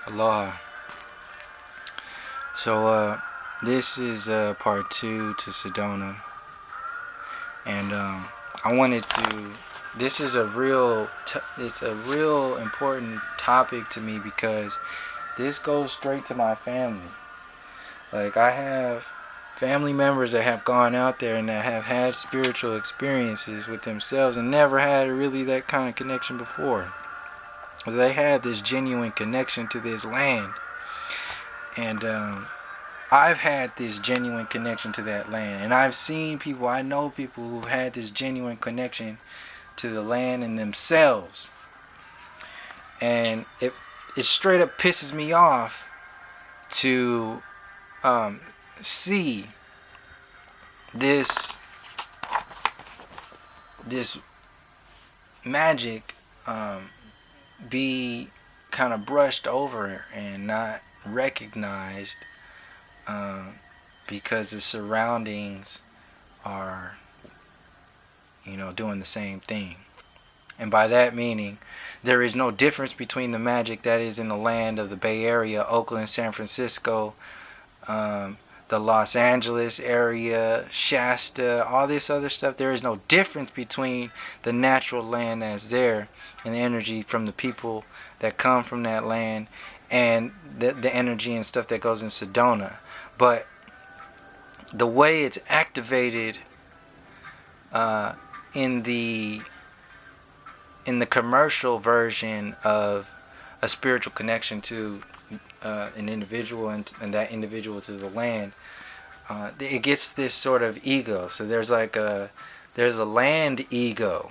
Aloha. So, this is part two to Sedona, and I wanted to. This is a it's a real important topic to me because this goes straight to my family. Like I have family members that have gone out there and that have had spiritual experiences with themselves and never had really that kind of connection before. They had this genuine connection to this land, and I've had this genuine connection to that land, and I've seen people, I know people who've had this genuine connection to the land and themselves, and it straight up pisses me off to see this this magic be kind of brushed over and not recognized, because the surroundings are, doing the same thing. And by that meaning, there is no difference between the magic that is in the land of the Bay Area, Oakland, San Francisco, the Los Angeles area, Shasta, all this other stuff. There is no difference between the natural land that's there and the energy from the people that come from that land and the energy and stuff that goes in Sedona. But the way it's activated in the commercial version of a spiritual connection to an individual and that individual to the land, it gets this sort of ego. So there's a land ego,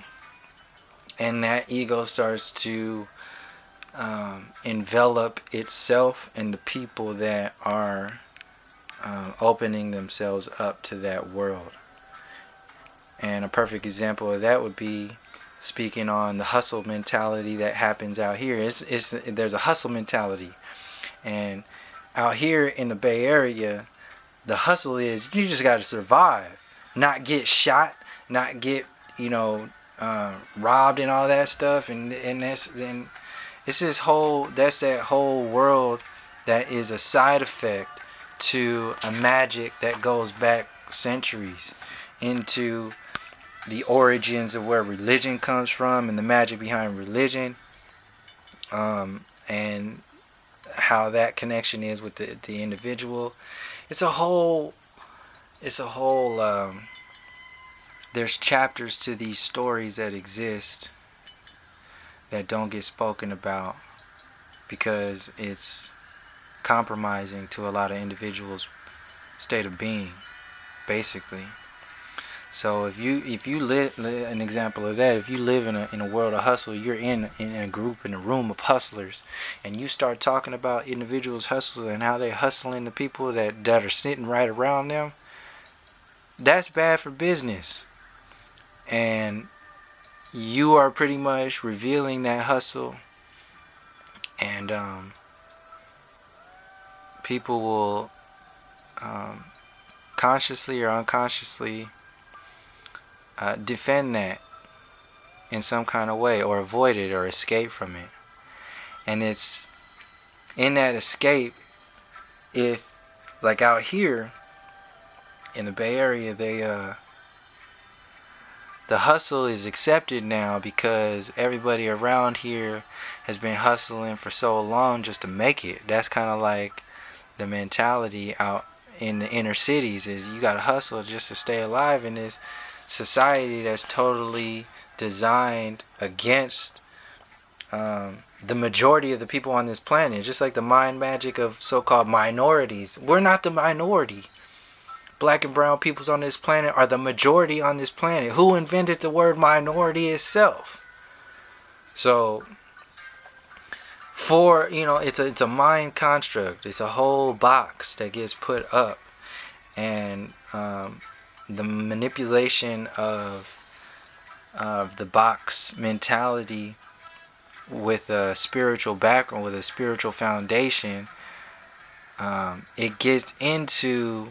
and that ego starts to envelop itself and the people that are opening themselves up to that world. And a perfect example of that would be speaking on the hustle mentality that happens out here. There's a hustle mentality, and out here in the Bay Area, the hustle is you just got to survive, not get shot, not get robbed and all that stuff, and that's that whole world that is a side effect to a magic that goes back centuries into the origins of where religion comes from and the magic behind religion, and how that connection is with the individual. It's a whole there's chapters to these stories that exist that don't get spoken about because it's compromising to a lot of individuals' state of being, basically. So if you live an example of that, if you live in a world of hustle, you're in a group, in a room of hustlers, and you start talking about individuals hustling and how they hustling the people that are sitting right around them, that's bad for business. And you are pretty much revealing that hustle, and people will consciously or unconsciously defend that in some kind of way, or avoid it, or escape from it. And it's in that escape, if like out here in the Bay Area, the hustle is accepted now because everybody around here has been hustling for so long just to make it. That's kind of like the mentality out in the inner cities, is you gotta hustle just to stay alive in this society that's totally designed against the majority of the people on this planet. Just like the mind magic of so-called minorities. We're not the minority. Black and brown peoples on this planet are the majority on this planet. Who invented the word minority itself? So it's a mind construct. It's a whole box that gets put up, and the manipulation of the box mentality with a spiritual background, with a spiritual foundation, it gets into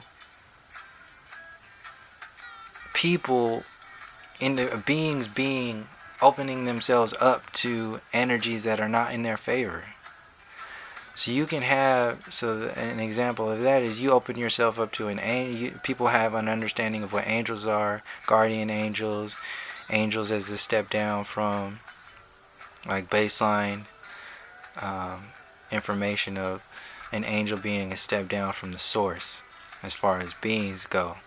people, in the beings opening themselves up to energies that are not in their favor. So you can have, an example of that is you open yourself up to an angel. People have an understanding of what angels are, guardian angels, angels as a step down from like baseline information of an angel being a step down from the source as far as beings go.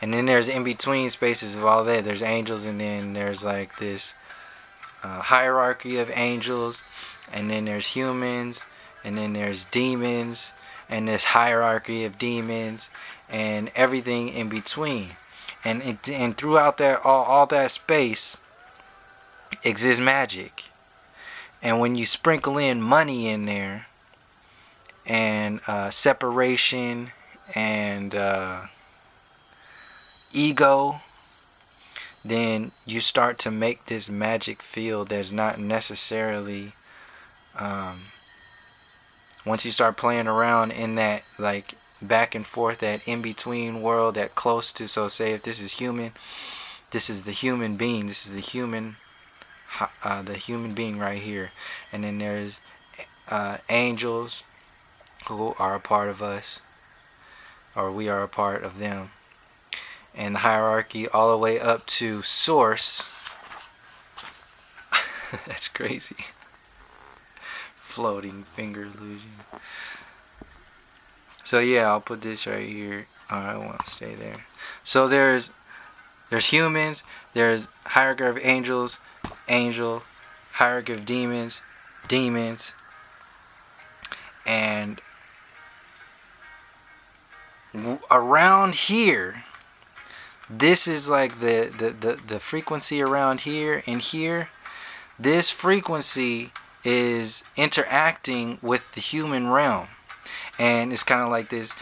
And then there's in between spaces of all that. There's angels, and then there's like this hierarchy of angels, and then there's humans, and then there's demons, and this hierarchy of demons, and everything in between. And throughout that all that space exists magic. And when you sprinkle in money in there, and separation, and ego, then you start to make this magic field that's not necessarily, once you start playing around in that like back and forth, that in between world, that close to, so say if this is human, this is the human being, this is the human being right here, and then there's angels who are a part of us, or we are a part of them, and the hierarchy all the way up to source. That's crazy. Floating finger illusion. So yeah, I'll put this right here. I won't stay there. So there's humans, there's hierarchy of angels, angel, hierarchy of demons, demons, and around here, this is like the frequency around here and here. This frequency is interacting with the human realm, and it's kind of like this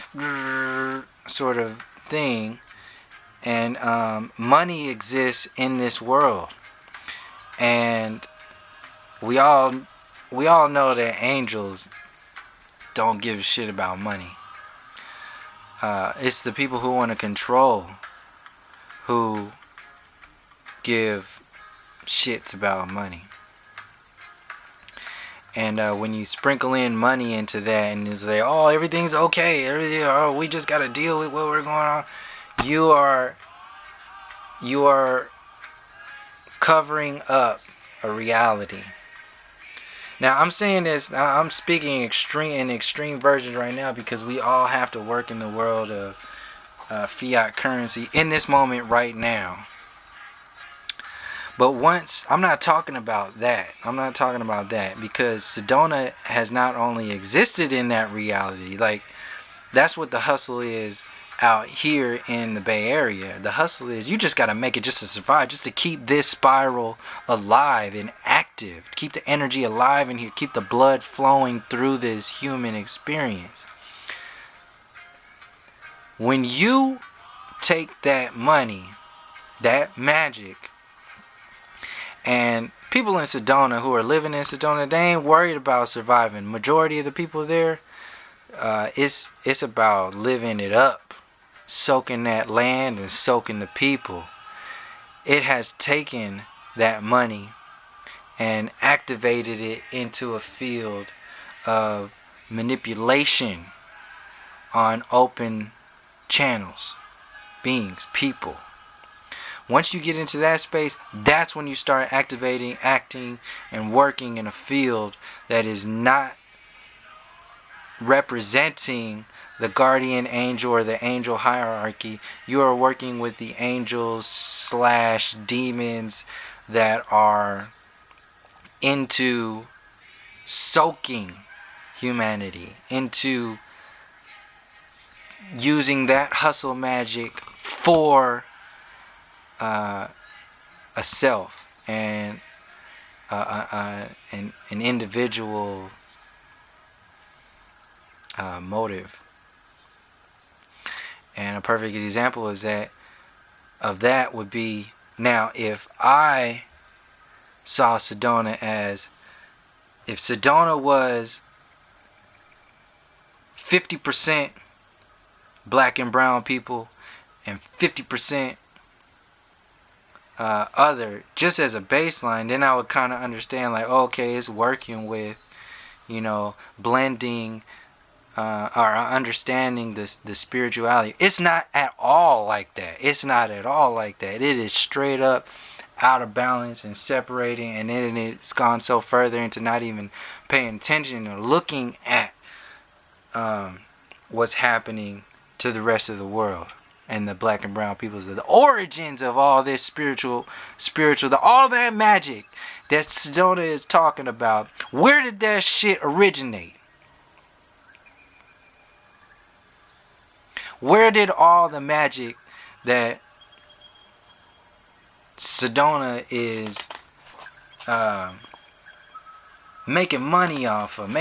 sort of thing. And money exists in this world, and we all know that angels don't give a shit about money. It's the people who want to control who give shits about money. And when you sprinkle in money into that and you say, oh, everything's okay, oh, we just got to deal with what we're going on, you are covering up a reality. Now I'm saying this, I'm speaking in extreme versions right now, because we all have to work in the world of fiat currency in this moment right now. But once, I'm not talking about that. Because Sedona has not only existed in that reality, like that's what the hustle is out here in the Bay Area. The hustle is you just got to make it just to survive, just to keep this spiral alive and active, keep the energy alive in here, keep the blood flowing through this human experience. When you take that money, that magic, and people in Sedona who are living in Sedona, they ain't worried about surviving. Majority of the people there, it's about living it up, soaking that land and soaking the people. It has taken that money and activated it into a field of manipulation on open channels, beings, people. Once you get into that space, that's when you start activating, acting, and working in a field that is not representing the guardian angel or the angel hierarchy. You are working with the angels / demons that are into soaking humanity, into using that hustle magic for a self and an individual motive. And a perfect example of that would be, now if I saw Sedona as, if Sedona was 50% black and brown people and 50% other, just as a baseline, then I would kind of understand, like, okay, it's working with, blending or understanding the spirituality. It's not at all like that. It's not at all like that. It is straight up out of balance and separating, and then it's gone so further into not even paying attention or looking at what's happening to the rest of the world and the black and brown peoples. The origins of all this spiritual, all that magic that Sedona is talking about. Where did that shit originate? Where did all the magic that Sedona is making money off of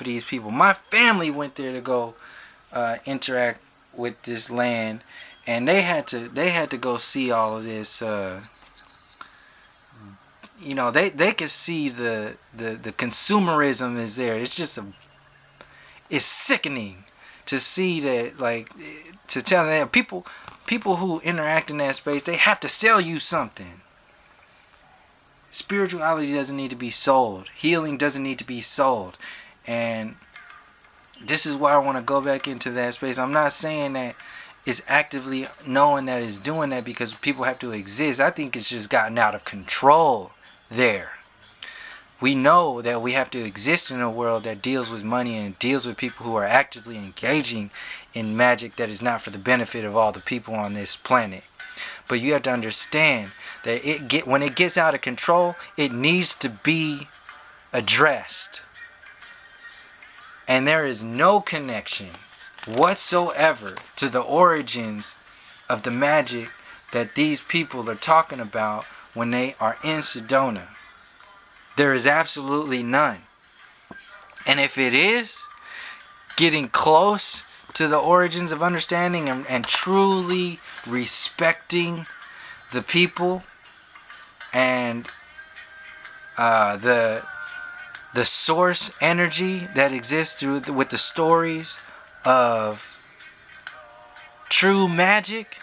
these people? My family went there to go interact with this land, and they had to go see all of this. They could see the consumerism is there. It's sickening to see that, like, to tell them that people who interact in that space, they have to sell you something. Spirituality doesn't need to be sold. Healing doesn't need to be sold. And this is why I want to go back into that space. I'm not saying that it's actively knowing that it's doing that because people have to exist. I think it's just gotten out of control there. We know that we have to exist in a world that deals with money and deals with people who are actively engaging in magic that is not for the benefit of all the people on this planet. But you have to understand that when it gets out of control, it needs to be addressed. And there is no connection whatsoever to the origins of the magic that these people are talking about when they are in Sedona. There is absolutely none. And if it is, getting close to the origins of understanding and truly respecting the people and the source energy that exists with the stories of true magic,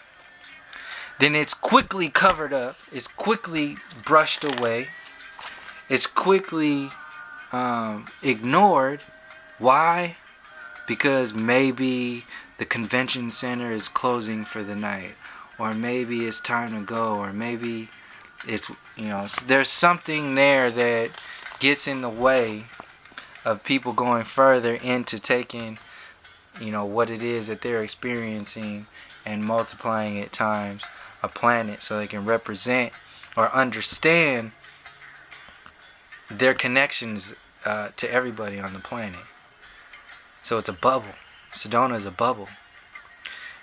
then it's quickly covered up, it's quickly brushed away, it's quickly ignored. Why? Because maybe the convention center is closing for the night, or maybe it's time to go, or maybe it's, there's something there that gets in the way of people going further into taking, what it is that they're experiencing and multiplying it times a planet so they can represent or understand their connections to everybody on the planet. So it's a bubble. Sedona is a bubble.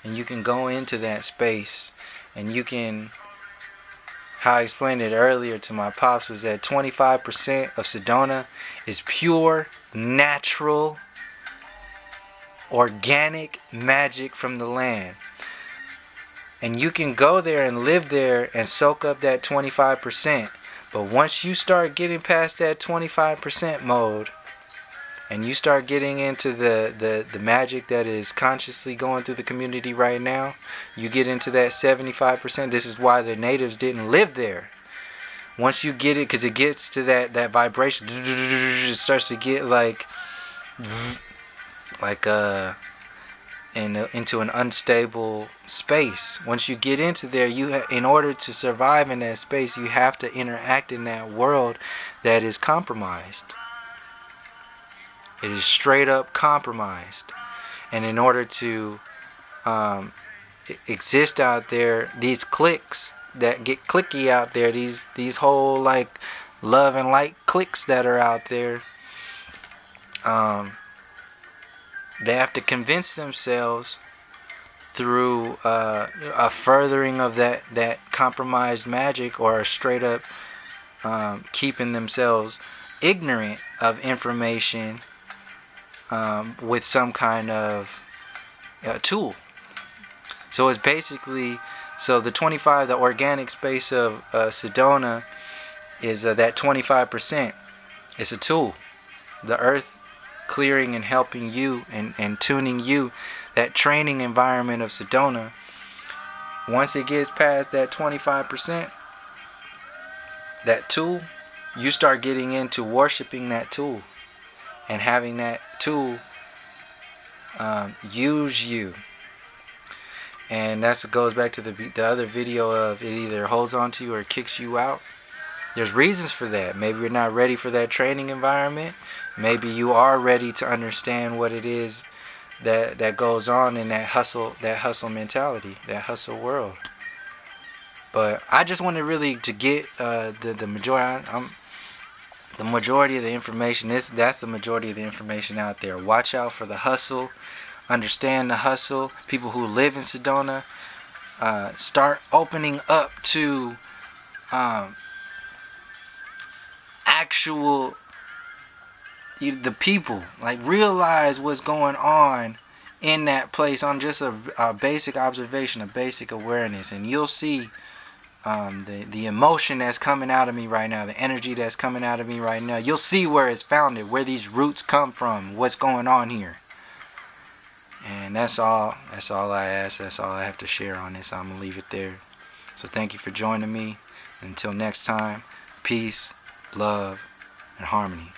And you can go into that space and you can, how I explained it earlier to my pops, was that 25% of Sedona is pure, natural, organic magic from the land. And you can go there and live there and soak up that 25%. But once you start getting past that 25% mode, and you start getting into the magic that is consciously going through the community right now, you get into that 75%. This is why the natives didn't live there. Once you get it, because it gets to that vibration, it starts to get into an unstable space. Once you get into there, in order to survive in that space, you have to interact in that world that is compromised. It is straight up compromised. And in order to exist out there, these cliques that get clicky out there, these whole love and light cliques that are out there, they have to convince themselves through a furthering of that compromised magic, or a straight up keeping themselves ignorant of information with some kind of tool. So it's basically, the 25, the organic space of Sedona is that 25%. It's a tool. The earth clearing and helping you and tuning you, that training environment of Sedona, once it gets past that 25%, that tool, you start getting into worshiping that tool. and having that tool use you. And that goes back to the other video of it either holds on to you or kicks you out. There's reasons for that. Maybe you're not ready for that training environment. Maybe you are ready to understand what it is that goes on in that hustle mentality, that hustle world. But I just wanted really to get the majority. The majority of the information. That's the majority of the information out there. Watch out for the hustle. Understand the hustle. People who live in Sedona, start opening up to actual the people. Like, realize what's going on in that place on just a basic observation, a basic awareness, and you'll see the emotion that's coming out of me right now, the energy that's coming out of me right now. You'll see where it's founded, where these roots come from, what's going on here. And that's all I ask. That's all I have to share on this. I'm going to leave it there. So thank you for joining me. Until next time, peace, love, and harmony.